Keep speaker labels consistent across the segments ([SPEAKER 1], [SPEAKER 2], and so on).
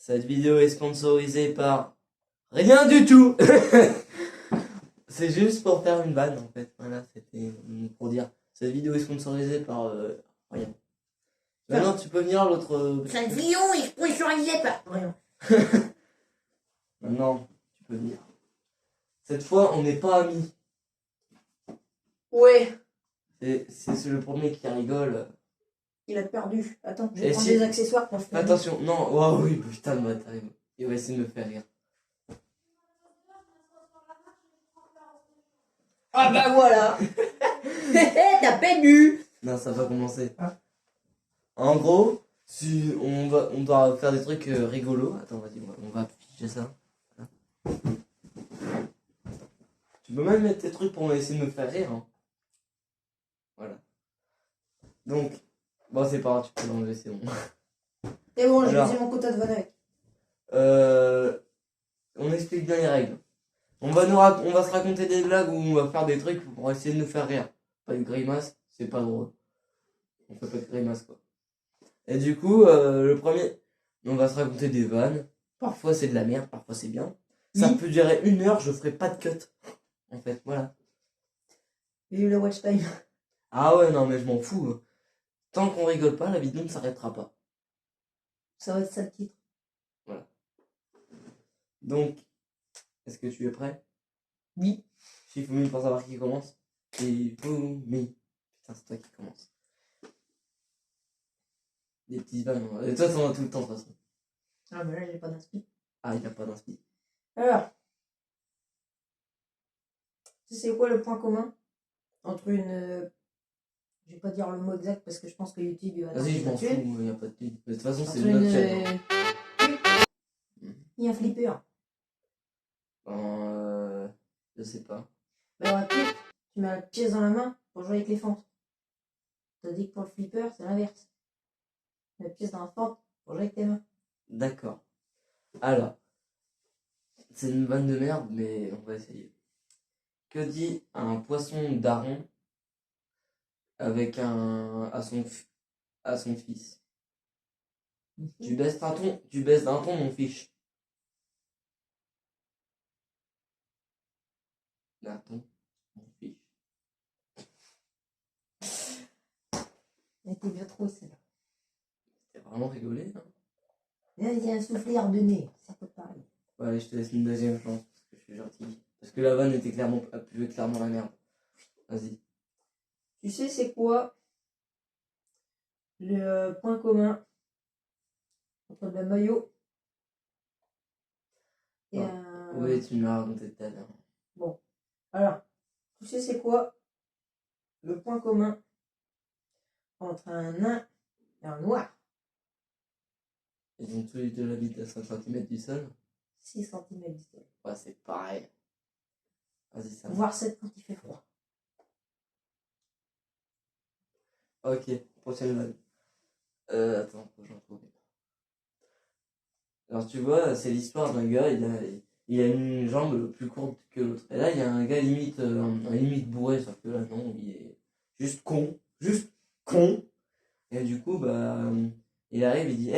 [SPEAKER 1] Cette vidéo est sponsorisée par rien du tout. C'est juste pour faire une vanne en fait. Voilà, c'était pour dire. Cette vidéo est sponsorisée par rien. Maintenant, tu peux venir l'autre.
[SPEAKER 2] Cette vidéo est sponsorisée par rien.
[SPEAKER 1] Maintenant, tu peux venir. Cette fois, on n'est pas amis.
[SPEAKER 2] Ouais.
[SPEAKER 1] C'est le premier qui rigole.
[SPEAKER 2] Il a perdu. Attends, je vais
[SPEAKER 1] Et
[SPEAKER 2] prendre
[SPEAKER 1] si-
[SPEAKER 2] des accessoires pour faire.
[SPEAKER 1] Attention, non, oh oui, putain de bâtard. Il va essayer de me faire rire.
[SPEAKER 2] Ah bah voilà. T'as perdu.
[SPEAKER 1] Non, ça va commencer.
[SPEAKER 2] Ah.
[SPEAKER 1] En gros, si on doit faire des trucs rigolos. Attends, vas-y, on va afficher ça. Voilà. Tu peux même mettre tes trucs pour essayer de me faire rire. Hein. Voilà. Donc, bon, c'est pas grave, tu peux l'enlever, c'est bon.
[SPEAKER 2] C'est bon, j'ai
[SPEAKER 1] Alors.
[SPEAKER 2] usé mon quota de vanne avec.
[SPEAKER 1] On explique bien les règles. On va se raconter des blagues ou on va faire des trucs pour essayer de nous faire rire. Pas de grimace, c'est pas drôle. On fait pas de grimace quoi. Et du coup, le premier, on va se raconter des vannes. Parfois c'est de la merde, parfois c'est bien. Ça
[SPEAKER 2] Oui.
[SPEAKER 1] peut durer 1 heure, je ferai pas de cut. En fait, voilà.
[SPEAKER 2] J'ai eu le watch time.
[SPEAKER 1] Ah ouais, non mais je m'en fous. Hein. Tant qu'on rigole pas, la vidéo ne s'arrêtera pas.
[SPEAKER 2] Ça va être ça le titre.
[SPEAKER 1] Donc, est-ce que tu es prêt?
[SPEAKER 2] Oui.
[SPEAKER 1] Shifumi pour savoir qui commence. Shifumi. Putain, c'est toi qui commence. Des petites vannes. Hein. Et toi, t'en as tout le temps de toute façon.
[SPEAKER 2] Ah mais là j'ai pas d'inspi.
[SPEAKER 1] Ah, il a pas d'inspi.
[SPEAKER 2] Alors. Tu sais quoi le point commun entre une... Je vais pas dire le mot exact parce que je pense que YouTube il va
[SPEAKER 1] Vas-y, je m'en fous,
[SPEAKER 2] tuer.
[SPEAKER 1] il y a pas de pub. De toute façon, c'est
[SPEAKER 2] Entre
[SPEAKER 1] notre chaîne.
[SPEAKER 2] et un flipper.
[SPEAKER 1] Je sais pas.
[SPEAKER 2] Mais dans la pub, tu mets la pièce dans la main pour jouer avec les fentes. Tandis que pour le flipper, c'est l'inverse. La pièce dans la fente pour jouer avec tes mains.
[SPEAKER 1] D'accord. Alors, c'est une vanne de merde, mais on va essayer. Que dit un poisson daron avec à son fils? Tu baisses d'un ton, mon fiche. D'un ton, mon fiche.
[SPEAKER 2] Elle était bien trop celle-là.
[SPEAKER 1] T'es vraiment rigolé, hein?
[SPEAKER 2] Là, il y a un souffleur de nez. Ça peut pareil.
[SPEAKER 1] Ouais, allez, je te laisse une deuxième chance, parce que je suis gentil. Parce que la vanne était clairement la merde. Vas-y.
[SPEAKER 2] Tu sais, c'est quoi le point commun entre le maillot et
[SPEAKER 1] Ouais.
[SPEAKER 2] un...
[SPEAKER 1] Oui, tu me l'as raconté tout à l'heure.
[SPEAKER 2] Bon. Alors, tu sais, c'est quoi le point commun entre un nain et un noir?
[SPEAKER 1] Ils ont tous les deux la bite à 5 cm du sol.
[SPEAKER 2] 6 cm du sol.
[SPEAKER 1] Ouais, c'est pareil. Vas-y, ça va.
[SPEAKER 2] Voire 7 quand il fait froid.
[SPEAKER 1] Ok, prochaine vanne. Attends, faut que j'en trouve une. Alors, tu vois, c'est l'histoire d'un gars, il a une jambe plus courte que l'autre. Et là, il y a un gars limite bourré, sauf que là, non, il est juste con. Juste con. Et du coup, bah, il arrive, il dit,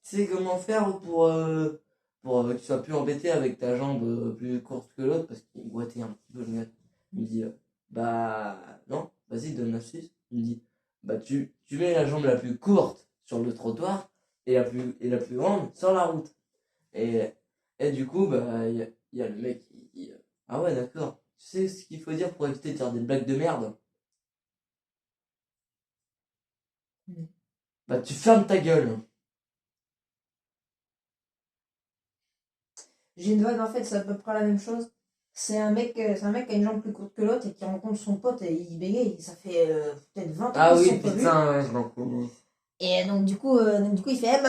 [SPEAKER 1] tu sais comment faire pour que tu sois plus embêté avec ta jambe plus courte que l'autre, parce qu'il boitait un petit peu le gars. Il me dit, bah, non, vas-y, donne l'astuce. Il me dit, bah, tu mets la jambe la plus courte sur le trottoir et la plus grande sur la route. Et du coup, bah, il y a le mec qui dit, ah ouais, d'accord. Tu sais ce qu'il faut dire pour éviter de faire des blagues de merde?
[SPEAKER 2] Mm.
[SPEAKER 1] Bah, tu fermes ta gueule.
[SPEAKER 2] J'ai une vanne, en fait, c'est à peu près la même chose. C'est un mec qui a une jambe plus courte que l'autre et qui rencontre son pote et il bégaye. Ça fait peut-être 20 ans
[SPEAKER 1] Ah
[SPEAKER 2] qu'ils
[SPEAKER 1] oui,
[SPEAKER 2] sont pas vus.
[SPEAKER 1] putain, ouais, je m'en connais.
[SPEAKER 2] Et donc du coup il fait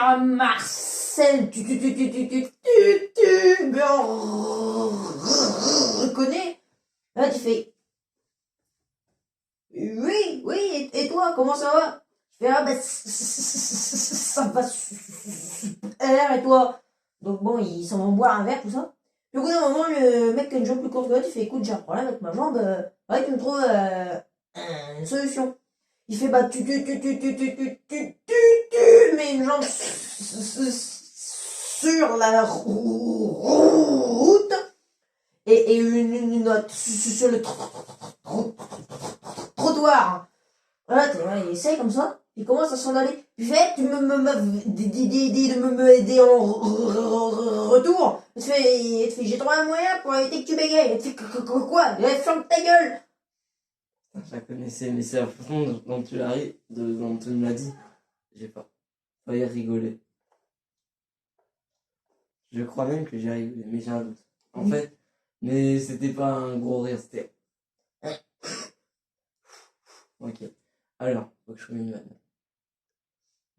[SPEAKER 2] Marcel, tu me reconnais? Là tu fais oui, et toi, comment ça va? Je fais ça va super, et toi? Donc bon, ils s'en vont boire un verre, tout ça. Puis au bout d'un moment, le mec qui a une jambe plus courte que l'autre, il fait écoute, j'ai un problème avec ma jambe, ouais, tu me trouves une solution. Il fait bah mets une jambe sur la route et une autre sur le trottoir. Voilà, il essaye comme ça, il commence à s'en aller. Puis fait, tu me aider en retour. Il te fait, j'ai trouvé un moyen pour éviter que tu bégayes. Il te fait, quoi? Ferme ta gueule.
[SPEAKER 1] Je la connaissais, mais c'est la façon dont tu dont tu me l'as dit. J'ai pas failli rigoler. Je crois même que j'ai rigolé, mais j'ai un doute. En fait, mais c'était pas un gros rire, c'était. Ok. Alors, faut que je trouve une vanne.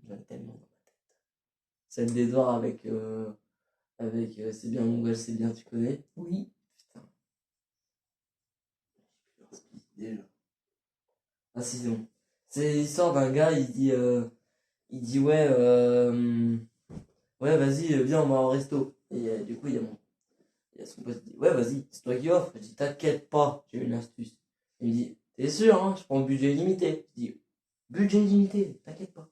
[SPEAKER 1] J'en ai tellement dans ma tête. Celle d'Edouard avec c'est bien mon gars, c'est bien, tu connais?
[SPEAKER 2] Oui.
[SPEAKER 1] Putain. Déjà. Ah si, c'est bon. C'est l'histoire d'un gars, il dit ouais, ouais, vas-y, viens, on va au resto. Et du coup, il y a son pote qui dit ouais, vas-y, c'est toi qui offre. Je dis t'inquiète pas, j'ai une astuce. Il me dit t'es sûr, hein, je prends budget limité. Je dis budget limité, t'inquiète pas.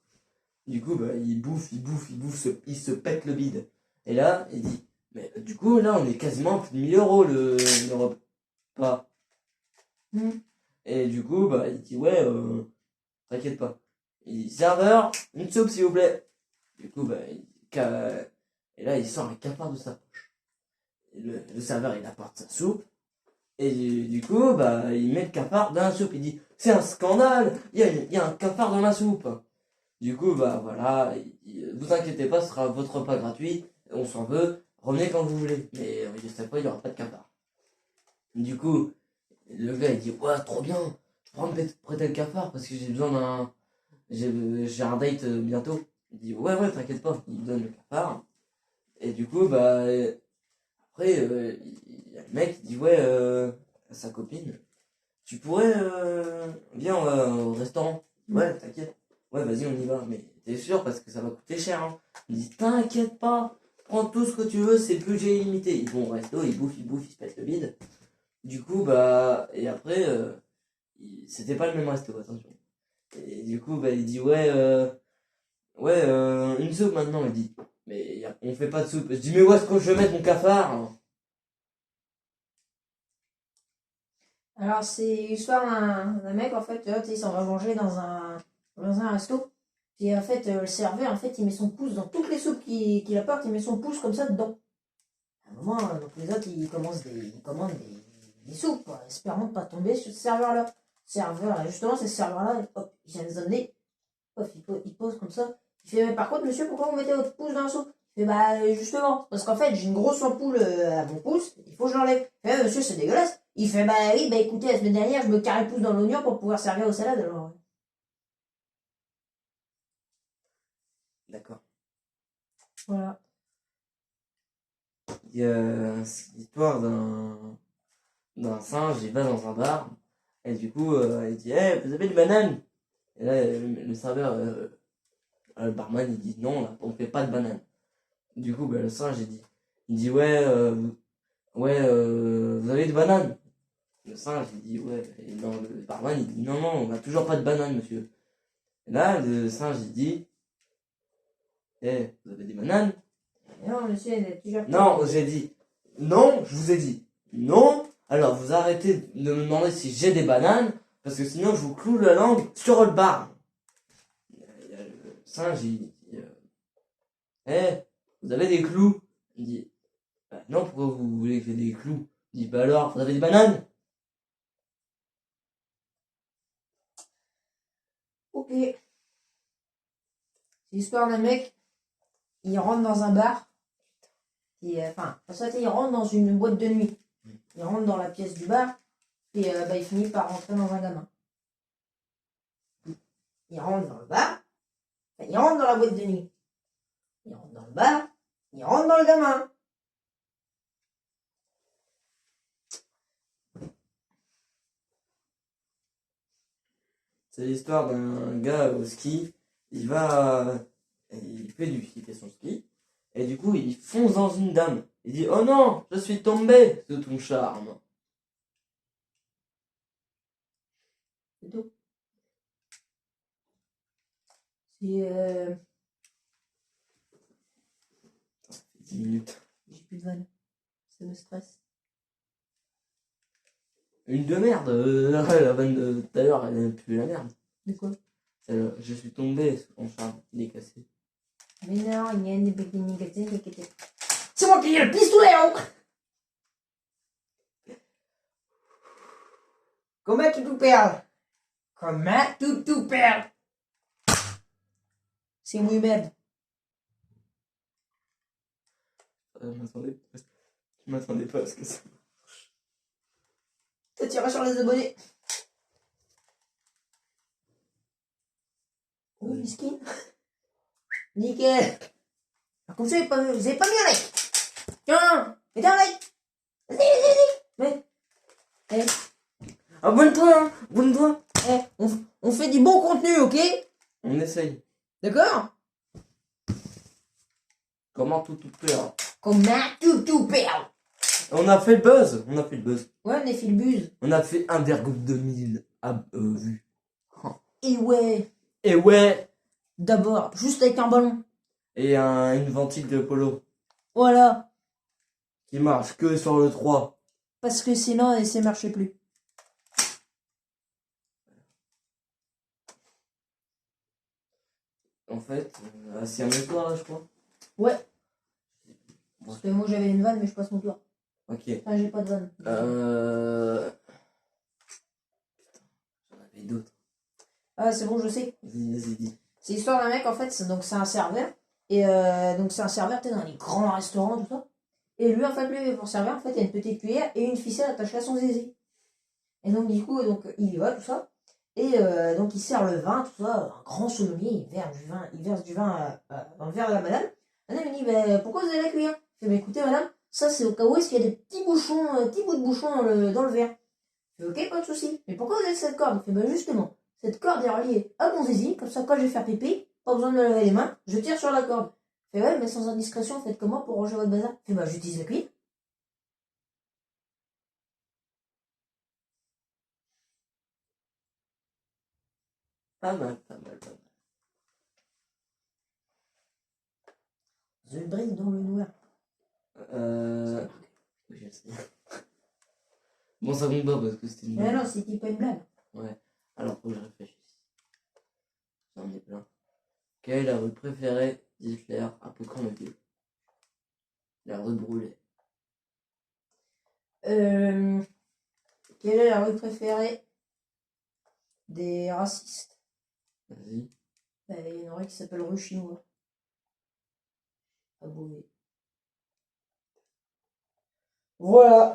[SPEAKER 1] Du coup, bah, il bouffe, il se pète le bide. Et là, il dit mais du coup, là, on est quasiment à plus de 1 000 € le repas. Et du coup, bah, il dit ouais, t'inquiète pas. Il dit serveur, une soupe s'il vous plaît. Du coup, bah, et là, il sort un cafard de sa poche. Et le serveur, il apporte sa soupe. Et du coup, bah, il met le cafard dans la soupe. Il dit c'est un scandale, il y a un cafard dans la soupe. Du coup, bah voilà, vous inquiétez pas, ce sera votre repas gratuit. On s'en veut, revenez quand vous voulez. Mais je sais pas, il n'y aura pas de cafard. Du coup, le gars, il dit ouais, trop bien, je prends prêter le cafard parce que j'ai besoin d'un. J'ai un date bientôt. Il dit ouais, ouais, t'inquiète pas. Il me donne le cafard. Et du coup, bah, après, il y a le mec qui dit ouais, à sa copine, tu pourrais, viens, on va au restaurant. Ouais, t'inquiète. Ouais, vas-y, on y va. Mais t'es sûr parce que ça va coûter cher, hein. Il dit t'inquiète pas, prends tout ce que tu veux, c'est budget illimité. Ils vont au resto, ils bouffent, ils se pètent le bide. Du coup, bah, et après, c'était pas le même resto, attention. Et du coup, bah, il dit ouais, une soupe maintenant, il dit. Mais on fait pas de soupe. Je dis, mais où est-ce que je vais mettre mon cafard?
[SPEAKER 2] Alors, c'est l'histoire d'un mec, en fait, tu sais, il s'en va manger dans un resto. Puis, en fait, le serveur, en fait, il met son pouce dans toutes les soupes qu'il apporte, il met son pouce comme ça dedans. À un moment, donc les autres, ils commandent des soupes, quoi, espérant ne pas tomber sur ce serveur-là. Serveur, justement, c'est ce serveur-là, hop, il vient les amener, hop, il pose comme ça. Il fait, mais par contre, monsieur, pourquoi vous mettez votre pouce dans la soupe? Il fait, bah, justement, parce qu'en fait, j'ai une grosse ampoule à mon pouce, il faut que je l'enlève. Il fait, monsieur, c'est dégueulasse. Il fait, bah oui, bah écoutez, la semaine dernière, je me carre le pouce dans l'oignon pour pouvoir servir aux salades, alors.
[SPEAKER 1] D'accord.
[SPEAKER 2] Voilà.
[SPEAKER 1] Il y a l'histoire d'un singe, il va dans un bar, et du coup, il dit, hey, vous avez des bananes? Et là, le serveur, le barman, il dit, non, là, on fait pas de bananes. Du coup, bah, le singe, il dit, ouais, ouais, vous avez des bananes? Le singe, il dit, ouais, et non, le barman, il dit, non, non, on n'a toujours pas de bananes, monsieur. Et là, le singe, il dit, eh, vous avez des bananes?
[SPEAKER 2] Non, monsieur, il a toujours
[SPEAKER 1] Non, j'ai dit, non, je vous ai dit, non, alors vous arrêtez de me demander si j'ai des bananes, parce que sinon je vous cloue la langue sur le bar. Il y a le singe, il dit, eh, vous avez des clous? Il dit, bah, non, pourquoi vous voulez que j'ai des clous? Il dit, bah alors, vous avez des bananes?
[SPEAKER 2] Ok. C'est l'histoire d'un mec, il rentre dans un bar, et, enfin, en fait, il rentre dans une boîte de nuit. Il rentre dans la pièce du bar, et bah, il finit par rentrer dans un gamin. Il rentre dans le bar, enfin, il rentre dans la boîte de nuit. Il rentre dans le bar, il rentre dans le gamin.
[SPEAKER 1] C'est l'histoire d'un gars au ski, il fait son ski, et du coup il fonce dans une dame. Il dit, oh non, je suis tombé sous ton charme.
[SPEAKER 2] C'est tout. C'est
[SPEAKER 1] 10 minutes.
[SPEAKER 2] J'ai plus de vanne. Ça me stresse.
[SPEAKER 1] Une de merde. La vanne de tout à l'heure, elle est plus la merde.
[SPEAKER 2] De quoi?
[SPEAKER 1] Je suis tombé sur ton charme. Il est cassé.
[SPEAKER 2] Mais non, il y a des petits négatifs. C'est moi qui ai le pistolet, hein. Comment tu perds? Comment tu perds? C'est muy merde.
[SPEAKER 1] Je m'attendais pas à ce que ça.
[SPEAKER 2] Ça tira sur les abonnés. Oui, miskin. Nickel. Comme ça, vous avez pas mis un like. Tiens, mettez un like. Vas-y. Mais,
[SPEAKER 1] Abonne-toi, hein. Abonne-toi.
[SPEAKER 2] on fait du bon contenu, ok?
[SPEAKER 1] On essaye.
[SPEAKER 2] D'accord?
[SPEAKER 1] Comment tout perd.
[SPEAKER 2] Comment tu perds?
[SPEAKER 1] On a fait le buzz.
[SPEAKER 2] Ouais, on est filbuse.
[SPEAKER 1] On a fait 1,2 million vues.
[SPEAKER 2] Et ouais.
[SPEAKER 1] Et ouais.
[SPEAKER 2] D'abord, juste avec un ballon.
[SPEAKER 1] Et une ventile de polo.
[SPEAKER 2] Voilà.
[SPEAKER 1] Qui marche que sur le 3.
[SPEAKER 2] Parce que sinon, ça marchait plus.
[SPEAKER 1] En fait, c'est un autre là, je crois.
[SPEAKER 2] Ouais. Parce que moi, j'avais une vanne, mais je passe mon tour.
[SPEAKER 1] Ok.
[SPEAKER 2] Enfin, j'ai pas de vanne.
[SPEAKER 1] Putain, j'en avais d'autres.
[SPEAKER 2] Ah, c'est bon, je sais.
[SPEAKER 1] Vas-y, dis.
[SPEAKER 2] C'est l'histoire d'un mec, en fait, donc c'est un serveur. Et donc c'est un serveur, tu sais, dans les grands restaurants, tout ça. Et lui, en fait, lui, pour servir, en fait, il y a une petite cuillère et une ficelle attachée à son zizi. Et donc, du coup, donc, il y va, tout ça. Et donc, il sert le vin, tout ça, un grand sommelier, il verse du vin dans le verre de la madame. La madame, il dit, bah, pourquoi vous avez la cuillère? Il fait, bah, écoutez, madame, ça, c'est au cas où est-ce qu'il y a des petits bouchons, petits bouts de bouchons dans le verre. Il fait, ok, pas de souci. Mais pourquoi vous avez cette corde? Il fait, bah, justement, cette corde est reliée à mon zizi, comme ça, quand je vais faire pipi, pas besoin de me laver les mains, je tire sur la corde. Il fait, ouais, mais sans indiscrétion, faites comment pour ranger votre bazar? Il fait, bah, j'utilise la cuillère.
[SPEAKER 1] Pas mal.
[SPEAKER 2] The Brise dans le noir.
[SPEAKER 1] Oui, je sais. Bon, ça compte pas parce que c'était une
[SPEAKER 2] Mais
[SPEAKER 1] blague.
[SPEAKER 2] non, c'était pas une blague.
[SPEAKER 1] Ouais. Alors, faut que je réfléchisse. J'en ai plein. Quelle est la rue préférée d'Hitler après Corneville? La rue brûlée.
[SPEAKER 2] Quelle est la rue préférée des racistes?
[SPEAKER 1] Vas-y.
[SPEAKER 2] Il y a une rue qui s'appelle rue Chinois. À Beauvais. Voilà.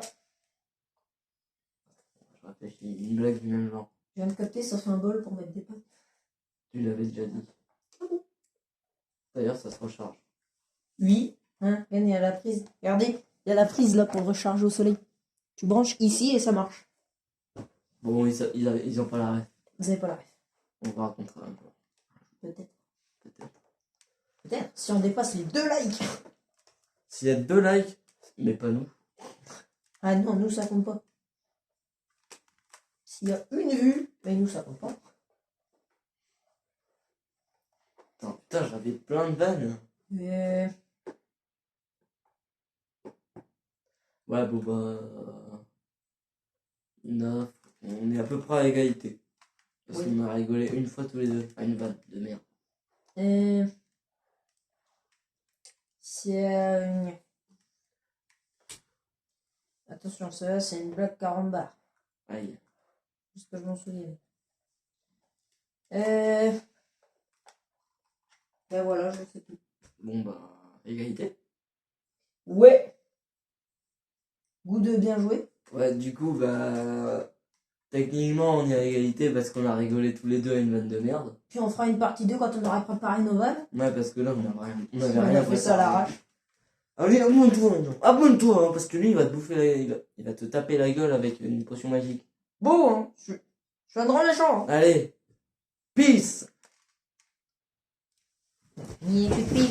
[SPEAKER 1] Je réfléchis. Une blague du même genre.
[SPEAKER 2] Je viens de capter, ça fait un bol pour mettre des pâtes.
[SPEAKER 1] Tu l'avais déjà dit. D'ailleurs, ça se recharge.
[SPEAKER 2] Oui. Hein, regarde, il y a la prise. Regardez, il y a la prise là pour le recharger au soleil. Tu branches ici et ça marche.
[SPEAKER 1] Bon, ils ont pas la ref.
[SPEAKER 2] Vous avez pas la ref.
[SPEAKER 1] On va raconter un peu.
[SPEAKER 2] Peut-être.
[SPEAKER 1] Peut-être.
[SPEAKER 2] Peut-être. Si on dépasse les 2 likes.
[SPEAKER 1] S'il y a 2 likes, mais pas nous.
[SPEAKER 2] Ah non, nous ça compte pas. S'il y a une vue, mais nous ça compte pas.
[SPEAKER 1] Attends, putain, j'avais plein de vannes. Ouais, bon bah... 9. On est à peu près à égalité. Parce
[SPEAKER 2] Oui.
[SPEAKER 1] qu'on a rigolé une fois tous les deux. Ah, une vanne de merde.
[SPEAKER 2] C'est attention, ça c'est une blague carambar.
[SPEAKER 1] Aïe.
[SPEAKER 2] Juste que je m'en souvienne. Ben voilà, je sais tout.
[SPEAKER 1] Bon bah, égalité.
[SPEAKER 2] Ouais. Goût de bien joué.
[SPEAKER 1] Ouais, du coup, bah... Techniquement, on est à égalité parce qu'on a rigolé tous les deux à une vanne de merde.
[SPEAKER 2] Puis on fera une partie 2 quand on aura préparé nos vannes.
[SPEAKER 1] Ouais, parce que là, on avait
[SPEAKER 2] On
[SPEAKER 1] rien
[SPEAKER 2] a fait ça à
[SPEAKER 1] préparé.
[SPEAKER 2] l'arrache.
[SPEAKER 1] Allez, abonne-toi maintenant. Abonne-toi, hein, parce que lui, il va te bouffer il va te taper la gueule avec une potion magique.
[SPEAKER 2] Bon, hein, je suis un grand méchant. Hein.
[SPEAKER 1] Allez, peace.
[SPEAKER 2] Ni pipi.